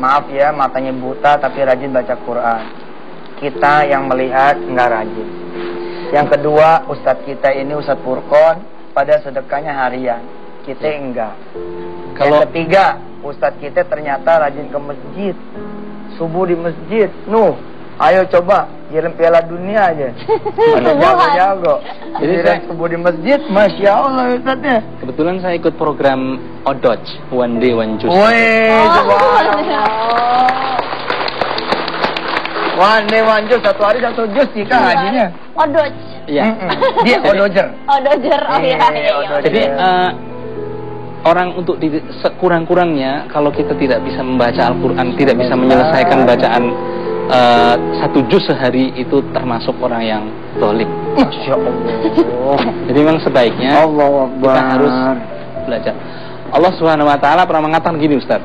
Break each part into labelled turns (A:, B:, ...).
A: maaf ya, matanya buta tapi rajin baca Quran. Kita yang melihat nggak rajin. Yang kedua, ustadz kita ini Ustadz Furqon pada sedekahnya harian, kita enggak. Yang ketiga, ustadz kita ternyata rajin ke masjid, subuh di masjid. Nuh, ayo coba kirim Piala Dunia aja. Jago-jago. Jadi saya subuh di masjid, masya Allah ustadznya.
B: Kebetulan saya ikut program Odoj, One Day One Juice.
A: Wih, subhanallah. One Day One Juice, satu hari satu jus jika hajinya.
C: Odoj.
B: Iya.
A: Dia odojer.
C: Odojer, oh iya.
B: Jadi orang untuk sekurang-kurangnya kalau kita tidak bisa membaca Al-Quran, tidak bisa menyelesaikan bacaan satu juz sehari, itu termasuk orang yang zalim.
A: Masya Allah.
B: Jadi memang sebaiknya kita harus belajar. Allah Subhanahu Wa Taala pernah mengatakan gini, Ustaz.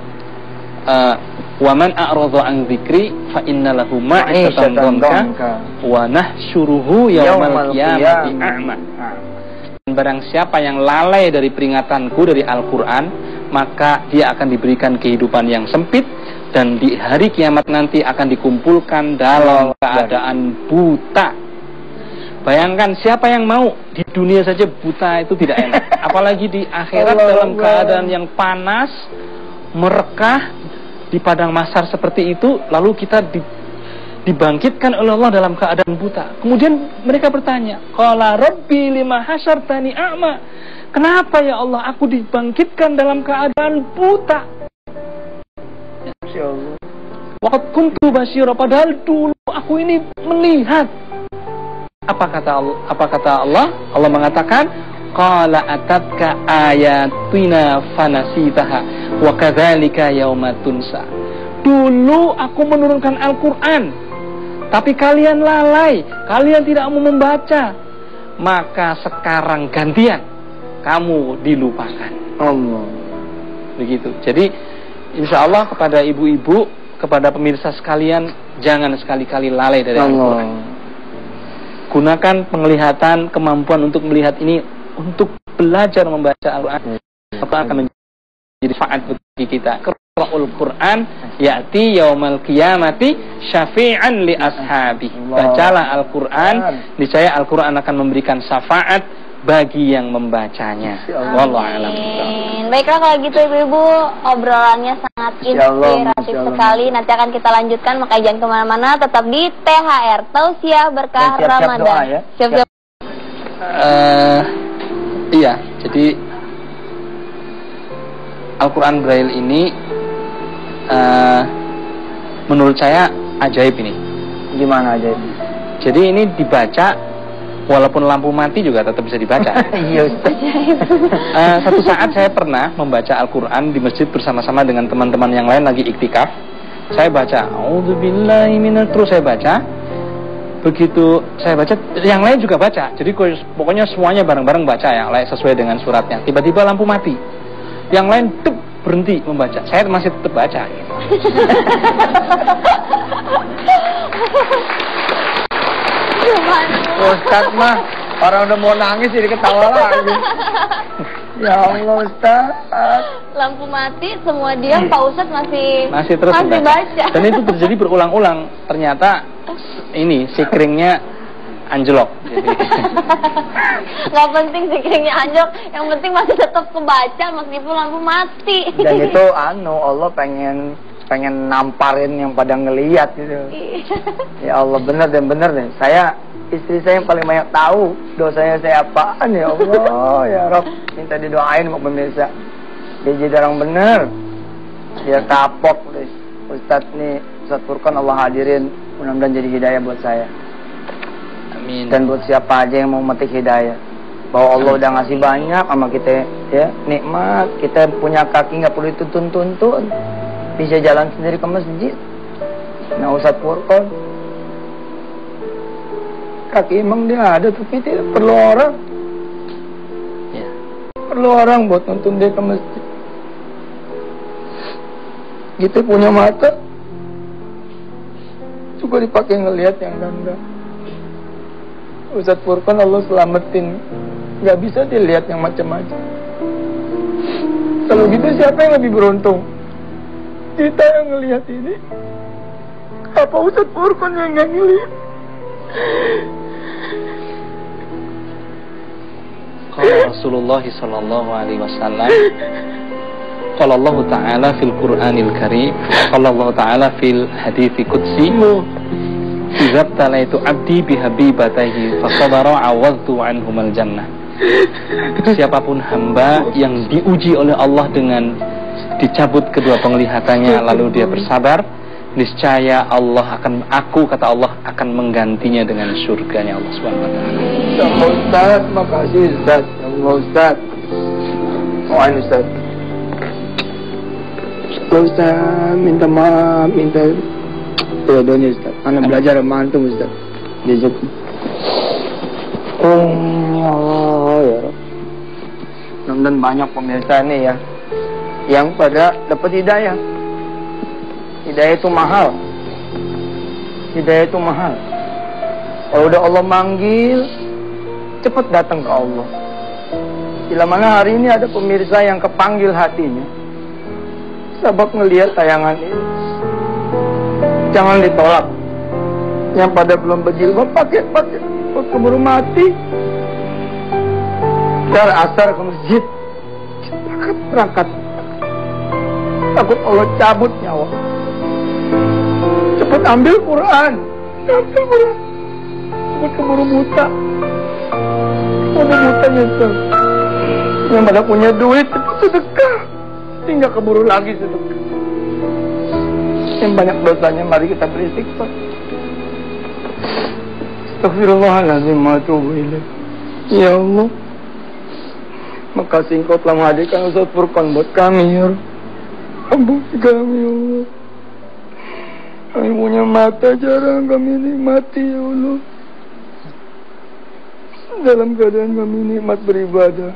B: Wa man a'radha an dzikri fa inna lahu ma'isatan dhanka wa nahsyuruhu yaumal qiyamati a'ma. Barang siapa yang lalai dari peringatanku dari Al-Quran, maka dia akan diberikan kehidupan yang sempit, dan di hari kiamat nanti akan dikumpulkan dalam keadaan buta. Bayangkan siapa yang mau di dunia saja buta itu tidak enak, apalagi di akhirat dalam keadaan yang panas, merekah, di padang mahsyar seperti itu, lalu kita dibangkitkan oleh Allah dalam keadaan buta. Kemudian mereka bertanya, qala rabbi lima hasyartani a'ma. Kenapa ya Allah aku dibangkitkan dalam keadaan buta?
A: Insyaallah.
B: Waqad kuntu basyira, padahal dulu aku ini melihat. Apa kata Allah? Allah mengatakan, qala atatka ayatina fanasitaha wa kadzalika yauma tunsa. Dulu aku menurunkan Al-Quran, tapi kalian lalai, kalian tidak mau membaca, maka sekarang gantian kamu dilupakan.
A: Allah.
B: Begitu. Jadi insya Allah kepada ibu-ibu, kepada pemirsa sekalian, jangan sekali-kali lalai dari Al-Quran. Gunakan penglihatan, kemampuan untuk melihat ini untuk belajar membaca Al-Quran. Apa akan menjadi manfaat bagi kita. Qira'ul Quran ya'ti yaumal qiyamati syafi'an li ashabi. Bacalah Al-Quran, niscaya Al-Quran akan memberikan syafaat bagi yang membacanya. Wallahu a'lam.
C: Baiklah kalau gitu ibu-ibu, obrolannya sangat inspiratif sekali. Nanti akan kita lanjutkan, maka jangan kemana-mana, tetap di THR Tausiah Berkah Ramadan.
A: Doa, ya?
C: Siap-siap.
B: Iya, jadi Al-Quran Braille ini menurut saya ajaib ini.
A: Gimana ajaib?
B: Jadi ini dibaca walaupun lampu mati juga tetap bisa dibaca.
A: Iya.
B: Satu saat saya pernah membaca Al-Quran di masjid bersama-sama dengan teman-teman yang lain lagi iktikaf. Saya baca, A'udzubillahi minal, terus saya baca. Begitu saya baca, yang lain juga baca. Jadi pokoknya semuanya bareng-bareng baca ya, sesuai dengan suratnya. Tiba-tiba lampu mati. Yang lain berhenti membaca. Saya masih tetap baca. Gitu.
A: Ustadz mah orang udah mau nangis jadi ketawa lagi. Ya Allah Ustadz.
C: Lampu mati, semua diam, Pak Ustadz masih
B: terus
C: baca.
B: Dan itu terjadi berulang-ulang. Ternyata ini sikringnya anjlok.
C: Nggak penting sikringnya anjlok, yang penting masih tetap kebaca meskipun lampu mati.
A: Dan itu Allah pengen namparin yang pada ngelihat gitu. Ya Allah, bener deh. Istri saya yang paling banyak tahu dosanya saya apaan, ya Allah. Ya Rabb, minta didoain sama pemirsa. Dia jadi orang bener. Dia kapok deh. Ustadz Furqon Allah hadirin, mudah-mudahan jadi hidayah buat saya.
B: Amin.
A: Dan buat siapa aja yang mau metik hidayah, bahwa Allah udah ngasih banyak sama kita ya, nikmat. Kita punya kaki nggak perlu dituntun-tuntun, bisa jalan sendiri ke masjid. Nah Ustadz Furqon, kaki emang dia ada tapi tidak perlu orang ya. Perlu orang buat nuntun dia ke masjid. Kita punya mata juga dipakai ngelihat yang enggak. Ustadz Furqon Allah selamatin, nggak bisa dilihat yang macam-macam. Kalau gitu siapa yang lebih beruntung? kita yang ngelihat ini? Apa Ustadz Furqan yang nggak ngelihat?
B: Qala Rasulullah sallallahu alaihi wasallam, qala Allah Ta'ala fil Qur'anil Karim, qala Allah Ta'ala fil hadithi qudsi, idza talaitu abdi bihabibatihi fasabara awadtu anhumal jannah. Siapapun hamba yang diuji oleh Allah dengan dicabut kedua penglihatannya lalu dia bersabar, niscaya kata Allah akan menggantinya dengan surganya Allah Subhanahu wa taala.
A: Ustaz, makasih Ustaz. Allah Ustaz. Ustaz. Ustaz, minta maaf, minta doanya Ustaz. Anak belajar sama antum Ustaz. Besok. Ya Allah, ya Rabb. Mudah-mudahan banyak pemirsa nih ya yang pada dapat hidayah. Hidayah itu mahal. Hidayah itu mahal. Kalau udah Allah manggil, cepat datang ke Allah. Bila mana hari ini ada pemirsa yang kepanggil hatinya, sebab ngelihat tayangan ini, jangan ditolak. Yang pada belum berjilbab pakai keburu mati. Dar asar ke masjid, berangkat. Takut Allah cabut nyawa. Cepat ambil Quran. Cepat keburu buta. Keburu buta nyesel. Yang pada punya duit cepat sedekah. Tinggal keburu lagi sedekah. Yang banyak dosanya mari kita beristighfar. Astaghfirullahaladzim wa atubu ilaih. Ya Allah, makasih Engkau telah menghadirkan Ustaz Furqan buat kami ya Allah. Ampuni kami ya Allah. Kami punya mata jarang kami nikmati ya Allah. Dalam keadaan kami nikmat beribadah,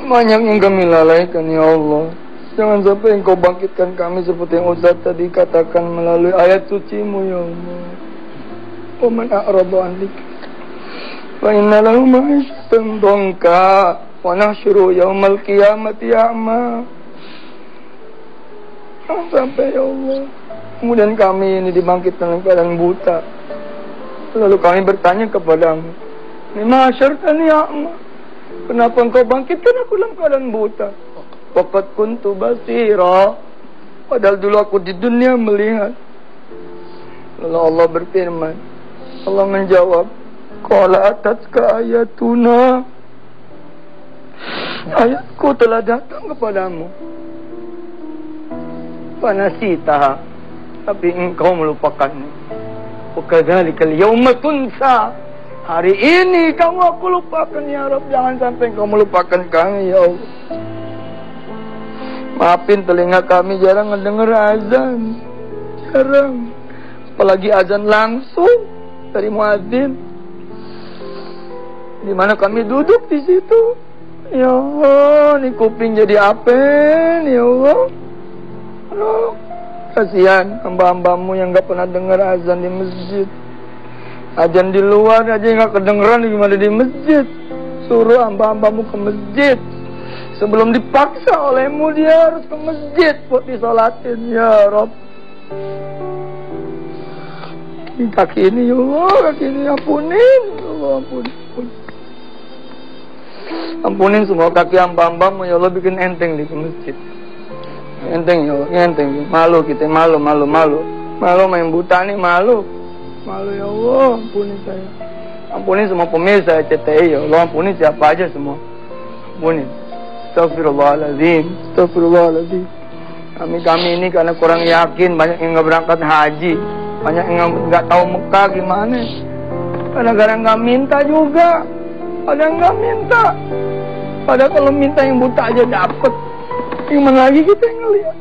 A: banyak yang kami lalaikan ya Allah. Jangan sampai Engkau bangkitkan kami seperti yang Ustaz tadi katakan melalui ayat suci-Mu ya Allah. Wa man a'rada an dzikri fa inna lahu ma'isyatan dhanka wa nahsyuru yaumal qiyamati a'ma. Sampai ya Allah, kemudian kami ini dibangkitkan dalam keadaan buta. Lalu kami bertanya kepadamu, lima asyartani a'ma, kenapa Engkau bangkitkan aku dalam keadaan buta? Waqad kuntu basira, padahal dulu aku di dunia melihat. Lalu Allah berfirman, Allah menjawab, qala atatka ayatuna, ayatku telah datang kepadamu. Fanasitaha, tapi engkau melupakannya. Wakadzalikal yauma tunsa, hari ini kamu aku lupakan ya Rabb. Jangan sampai engkau melupakan kami ya Allah. Maafin telinga kami jarang mendengar azan, jarang, apalagi azan langsung dari muadzin. Di mana kami duduk di situ, ya Allah, nih kuping jadi apa nih ya Allah. Aduh, kasihan hamba-hambamu yang gak pernah dengar azan di masjid. Azan di luar aja gak kedengeran, gimana di masjid. Suruh hamba-hambamu ke masjid. Sebelum dipaksa olehmu dia harus ke masjid buat disolatin ya Rabb. Kaki ini ya Allah, kaki ini ampunin ya Allah, ampunin. Ampunin semua kaki hamba-hambamu ya Allah, bikin enteng di masjid. Enteng ya, enteng. Malu kita, malu main buta nih, malu ya Allah. Ampuni saya, ampuni semua pemirsa CTI ya Allah, ampuni siapa aja semua, ampuni. Astagfirullahaladzim. Kami ini karena kurang yakin, banyak yang nggak berangkat haji, banyak yang nggak tahu Mekah gimana. Kadang-kadang nggak minta juga, kadang nggak minta. Padahal kalau minta yang buta aja dapet. Gimana lagi kita yang ngeliat?